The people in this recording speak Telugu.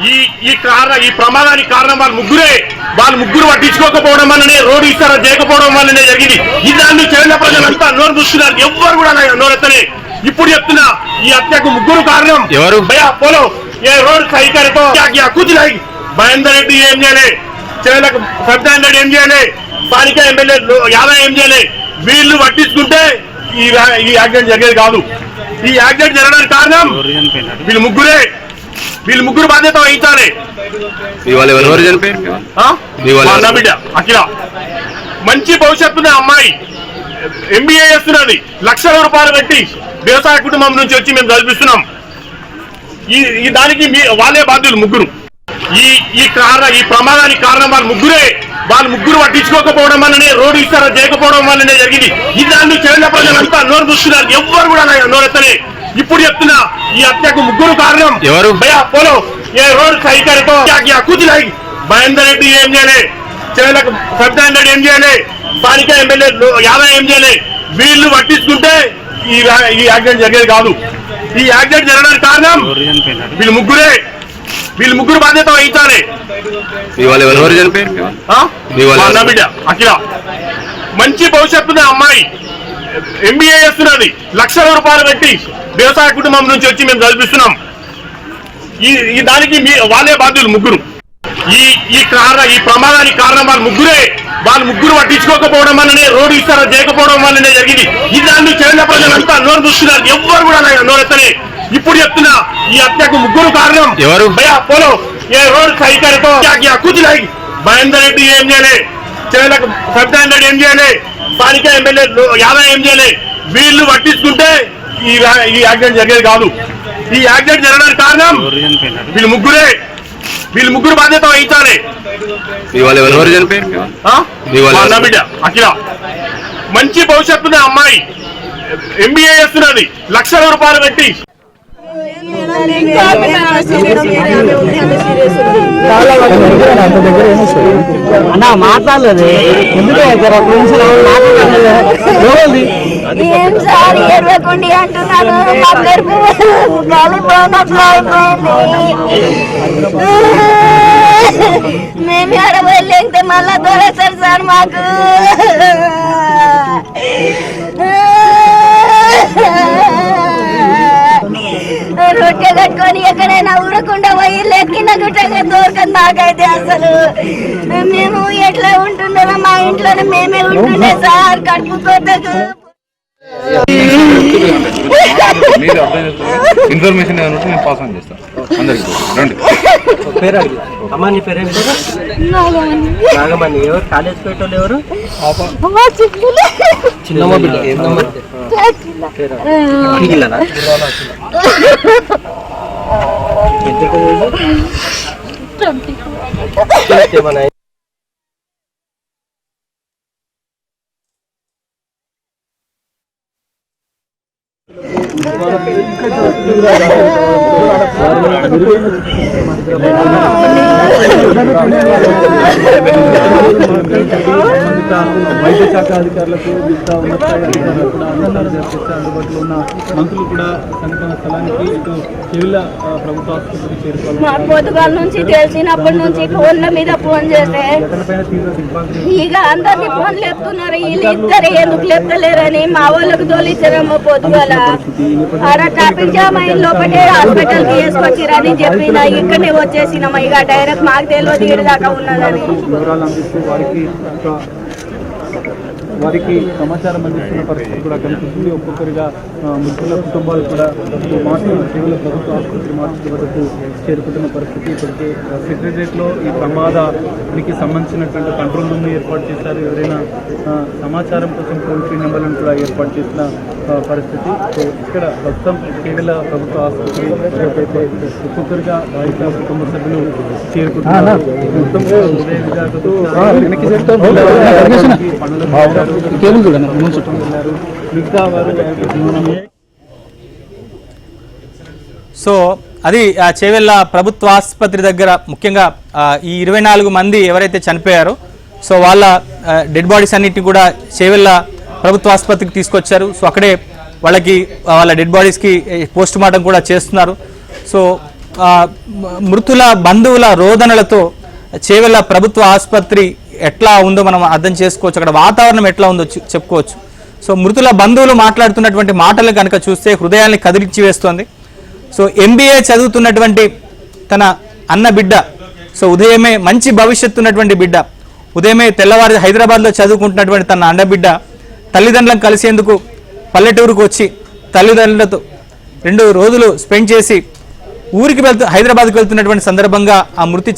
ఈ ప్రమాదానికి కారణం వాళ్ళు ముగ్గురు పట్టించుకోకపోవడం వల్లనే రోడ్డు ఇస్తారా చేయకపోవడం వల్లనే జరిగింది. ఈ దాన్ని చేరిన ప్రజలంతా నోరు చూస్తున్నారు, ఎవ్వరు కూడా నోరెత్తలే. ఇప్పుడు చెప్తున్నా, ఈ హత్యకు ముగ్గురు కారణం ఎవరు? భయా పోలో ఏ రోడ్ సైకర్తో కూతురు మహేందర్ రెడ్డి ఏం చేయలే, చేలకు సత్యనారాయణ రెడ్డి ఏం చేయలే, స్థానిక ఎమ్మెల్యే యాదవ్ ఏం చేయలే. వీళ్ళు పట్టించుకుంటే ఈ యాక్సిడెంట్ జరిగేది కాదు. ఈ యాక్సిడెంట్ జరగడానికి కారణం వీళ్ళు ముగ్గురు బాధ్యత వహించాలి. బిడ్డ అఖిల మంచి భవిష్యత్తున్న అమ్మాయి, ఎంబీఏ చేస్తున్నది, లక్షల రూపాయలు పెట్టి వ్యవసాయ కుటుంబం నుంచి వచ్చి మేము చదివిస్తున్నాం. ఈ దానికి వాళ్ళే బాధ్యులు ముగ్గురు. ఈ ప్రమాదానికి కారణం వాళ్ళు ముగ్గురు పట్టించుకోకపోవడం వల్లనే రోడ్డు ఇస్తారా చేయకపోవడం వల్లనే జరిగింది. ఈ దాన్ని చేరిన ప్రజలంతా నోరు చూస్తున్నారు, ఎవ్వరు కూడా నోరెత్తలే. ఇప్పుడు చెప్తున్నా, ఈ హత్యకు ముగ్గురు కారణం ఎవరు? భయా పోలో ఏ రోడ్ సైకర్తో కూతురు మహేందర్ రెడ్డి ఏం చేయలే, చేలకు సత్యనారాయణ రెడ్డి ఏం చేయలే, స్థానిక ఎమ్మెల్యే యాదవ్ ఏం చేయలే. వీళ్ళు పట్టించుకుంటే ఈ యాక్సిడెంట్ జరిగేది కాదు. ఈ యాక్సిడెంట్ జరగడానికి కారణం వీళ్ళు ముగ్గురు బాధ్యత వహించాలి. బిడ్డ అఖిల మంచి భవిష్యత్తున్న అమ్మాయి, ఎంబీఏ చేస్తున్నది, లక్షల రూపాయలు పెట్టి వ్యవసాయ కుటుంబం నుంచి వచ్చి మేము చదివిస్తున్నాం. ఈ దానికి వాళ్ళే బాధ్యులు ముగ్గురు. ఈ ప్రమాదానికి కారణం వాళ్ళు ముగ్గురు పట్టించుకోకపోవడం వల్లనే రోడ్డు ఇస్తారా చేయకపోవడం వల్లనే జరిగింది. ఈ దాన్ని చేరిన ప్రజలంతా నోరు చూస్తున్నారు, ఎవ్వరు కూడా నోరెత్తలే. ఇప్పుడు చెప్తున్నా, ఈ హత్యకు ముగ్గురు కారణం ఎవరు? భయా పోలో ఏ రోడ్ సైకర్తో కూతురు మహేందర్ రెడ్డి ఏం చేయలే, చేలకు సత్యనారాయణ రెడ్డి ఏం చేయలే, స్థానిక ఎమ్మెల్యే యాదవ్ ఏం చేయలే. వీళ్ళు పట్టించుకుంటే ఈ యాక్సిడెంట్ జరిగేది కాదు. ఈ యాక్సిడెంట్ జరగడానికి కారణం వీళ్ళు ముగ్గురు బాధ్యత వహించాలి. బిడ్డ అఖిల మంచి భవిష్యత్తున్న అమ్మాయి, ఎంబీఏ చేస్తున్నది, లక్షల రూపాయలు పెట్టి అన్నా మాట్లాడలేదు ఎందుకు ఏం సార్ ఎరవకుండి అంటున్నాను. మేము ఎడబోయి లేకపోతే మళ్ళా దొరేస్తారు సార్ మాకు. రొట్టె కట్టుకొని ఎక్కడైనా ఊరకుండా పోయి లెక్కిన గుట్టగా దొరకదు నాకైతే. అసలు మేము ఎట్లా ఉంటున్నామో మా ఇంట్లోనే మేమే ఉంటుండే సార్ కట్టుకోతకు. ఇన్ఫర్మేషన్ ఏమంటే నేను పాస్ ఆన్ చేస్తాను అందరికి. రండి. అమ్మా నీ పేరు ఏం పేరు? నాగమణి. ఎవరు కాలేజ్ పెట్టోళ్ళు ఎవరు? చిన్నమ్మ బిడ్డ. ఏం నెంబర్? ఏమన్నా వైద్య శాఖ అధికారులకు మిగతా ఉన్నతాధికారులకు కూడా అధికారులు చేస్తే అందుబాటులో ఉన్న మంత్రులు కూడా సంఘటన స్థలానికి ఇటు చెవిల ప్రభుత్వ ఆసుపత్రికి చేరుకోవాలి. పొద్దుగాల నుంచి తెలిసినప్పటి నుంచి ఫోన్ల మీద ఫోన్ చేస్తే ఇక అందరినీ ఫోన్ లేపుతున్నారు. వీళ్ళు ఇద్దరు ఎందుకు లేపుతలేరని మా వాళ్ళకు తోలిచ్చారమ్మా. పొద్దుగాల ఆడ ట్రాఫిక్ జామ్ అయిన లోపలే హాస్పిటల్ కి వేసుకొచ్చిరని చెప్పిన ఇక్కడనే వచ్చేసినామా. ఇక డైరెక్ట్ మాకు తెలియదు ఈడ దాకా ఉన్నదని. వారికి సమాచారం అందిస్తున్న పరిస్థితి కూడా కనిపిస్తుంది. ఒక్కొక్కరిగా మృతుల కుటుంబాలు కూడా కేవల ప్రభుత్వ ఆసుపత్రి మార్చి వద్దకు చేరుకుంటున్న పరిస్థితి. ఇప్పటికే సెక్రటరియట్లో ఈ ప్రమాదానికి సంబంధించినటువంటి కంట్రోల్ రూమ్ని ఏర్పాటు చేశారు. ఎవరైనా సమాచారం కోసం టోల్ ఫ్రీ నెంబర్లను కూడా ఏర్పాటు చేసిన పరిస్థితి. సో ఇక్కడ ప్రస్తుతం కేవల ప్రభుత్వ ఆసుపత్రి అయితే ఒక్కొక్కరిగా బాధిత కుటుంబ సభ్యులు చేరుకుంటున్నారు. మొత్తం హృదయ విధాతతో సో అది చేవెళ్ళ ప్రభుత్వ ఆసుపత్రి దగ్గర ముఖ్యంగా ఈ 24 మంది ఎవరైతే చనిపోయారో సో వాళ్ళ డెడ్ బాడీస్ అన్నిటిని కూడా చేవెళ్ళ ప్రభుత్వ ఆసుపత్రికి తీసుకొచ్చారు. సో అక్కడే వాళ్ళ డెడ్ బాడీస్కి పోస్ట్ మార్టం కూడా చేస్తున్నారు. సో మృతుల బంధువుల రోదనలతో చేవెళ్ళ ప్రభుత్వ ఆసుపత్రి ఎట్లా ఉందో మనం అర్థం చేసుకోవచ్చు, అక్కడ వాతావరణం ఎట్లా ఉందో చెప్పుకోవచ్చు. సో మృతుల బంధువులు మాట్లాడుతున్నటువంటి మాటలు కనుక చూస్తే హృదయాన్ని కదిలించి వేస్తోంది. సో MBA చదువుతున్నటువంటి తన అన్న బిడ్డ, సో ఉదయమే మంచి భవిష్యత్తు ఉన్నటువంటి బిడ్డ, ఉదయమే తెల్లవారి హైదరాబాద్లో చదువుకుంటున్నటువంటి తన అన్నబిడ్డ తల్లిదండ్రులను కలిసేందుకు పల్లెటూరుకు వచ్చి తల్లిదండ్రులతో 2 రోజులు స్పెండ్ చేసి హైదరాబాద్కి వెళ్తున్నటువంటి సందర్భంగా ఆ మృతి